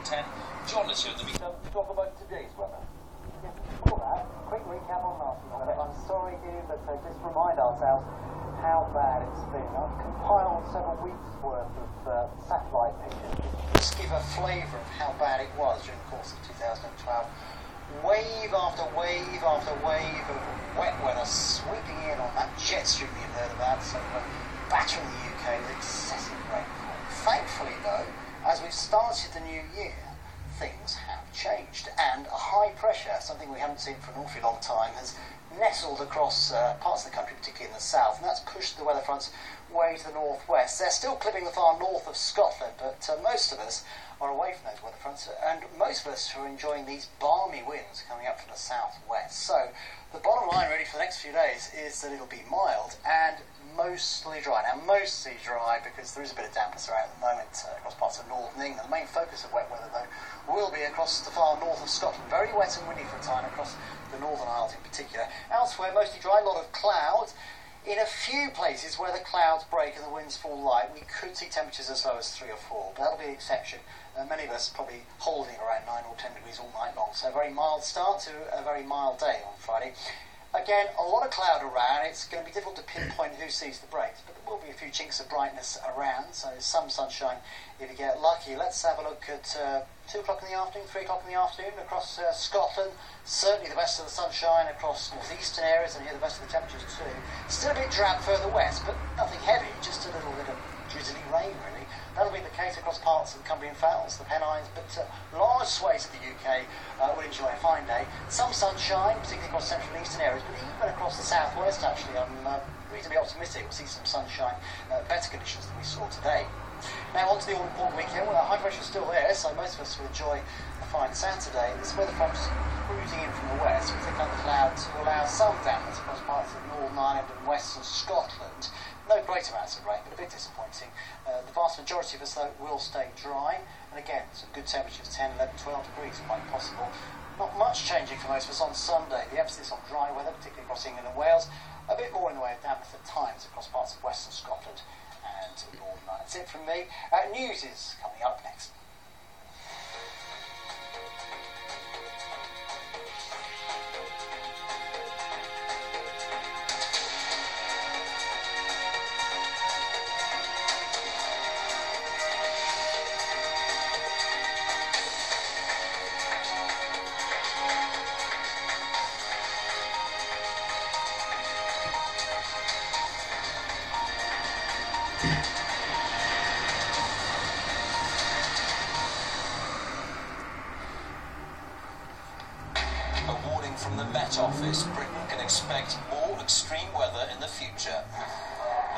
10. Join us here at the meeting to talk about today's weather. Before that, quick recap on last week's weather. I'm sorry, Hugh, but just remind ourselves how bad it's been. I've compiled several weeks' worth of satellite pictures. Just give a flavour of how bad it was during the course of 2012. Wave after wave after wave of wet weather sweeping in on that jet stream you've heard about, so battering the UK with excessive rainfall. Thankfully, though, as we've started the new year, things have changed, and a high pressure, something we haven't seen for an awfully long time, has nestled across parts of the country, particularly in the south, and that's pushed the weather fronts way to the northwest. They're still clipping the far north of Scotland, but most of us are away from those weather fronts, and most of us are enjoying these balmy winds coming up from the southwest. So the bottom line really for the next few days is that it'll be mild and mostly dry. Now, mostly dry because there is a bit of dampness around at the moment across parts of northern England. The main focus of wet weather, though, will be across the far north of Scotland. Very wet and windy for a time across the Northern Isles in particular. Elsewhere, mostly dry, a lot of clouds. In a few places where the clouds break and the winds fall light, we could see temperatures as low as 3 or 4, but that'll be the exception. Many of us probably holding around 9 or 10 degrees all night long, so a very mild start to a very mild day on Friday. Again, a lot of cloud around. It's going to be difficult to pinpoint who sees the breaks, but there will be a few chinks of brightness around, so some sunshine if you get lucky. Let's have a look at 2 o'clock in the afternoon, 3 o'clock in the afternoon across Scotland. Certainly the best of the sunshine across northeastern areas, and here the best of the temperatures too. Still a bit drab further west, but nothing heavy, just a little bit of drizzly rain really. That'll be the case across parts of the Cumbrian Fells, the Pennines, but large swathes of the UK will enjoy a fine day. Some sunshine, particularly across central and eastern areas, but even across the southwest actually, I'm reasonably optimistic we'll see some sunshine, better conditions than we saw today. Now on to the all-important weekend. Well, the high pressure is still there, so most of us will enjoy a fine Saturday. This weather front's cruising in from the west. We think that the clouds will allow some dampness across parts of Northern Ireland and western Scotland. No great amounts of rain, but a bit disappointing. The vast majority of us, though, will stay dry. And again, some good temperatures, 10, 11, 12 degrees quite possible. Not much changing for most of us on Sunday. The emphasis on dry weather, particularly across England and Wales. A bit more in the way of dampness at times across parts of western Scotland and Northern Ireland. That's it from me. News is coming up next. From the Met Office, Britain can expect more extreme weather in the future.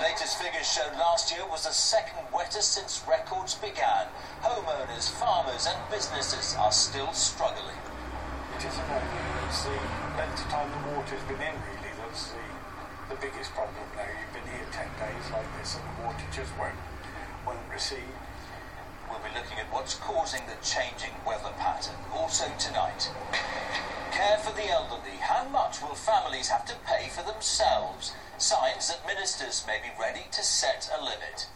Latest figures showed last year was the second wettest since records began. Homeowners, farmers and businesses are still struggling. It isn't only it's the length of time the water's been in really that's the biggest problem now. You've been here 10 days like this and the water just won't recede. We'll be looking at what's causing the changing weather pattern. Also tonight, care for the elderly. How much will families have to pay for themselves? Signs that ministers may be ready to set a limit.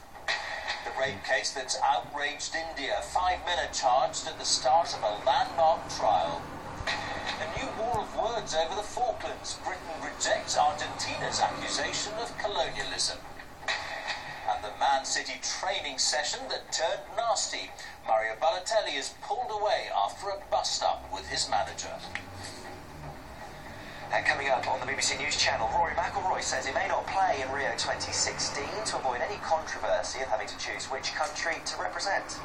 The rape case that's outraged India. 5 men are charged at the start of a landmark trial. A new war of words over the Falklands. Britain rejects Argentina's accusation of colonialism. And the Man City training session that turned nasty. Mario Balotelli is pulled away after a bust-up with his manager. Coming up on the BBC News Channel, Rory McIlroy says he may not play in Rio 2016 to avoid any controversy of having to choose which country to represent.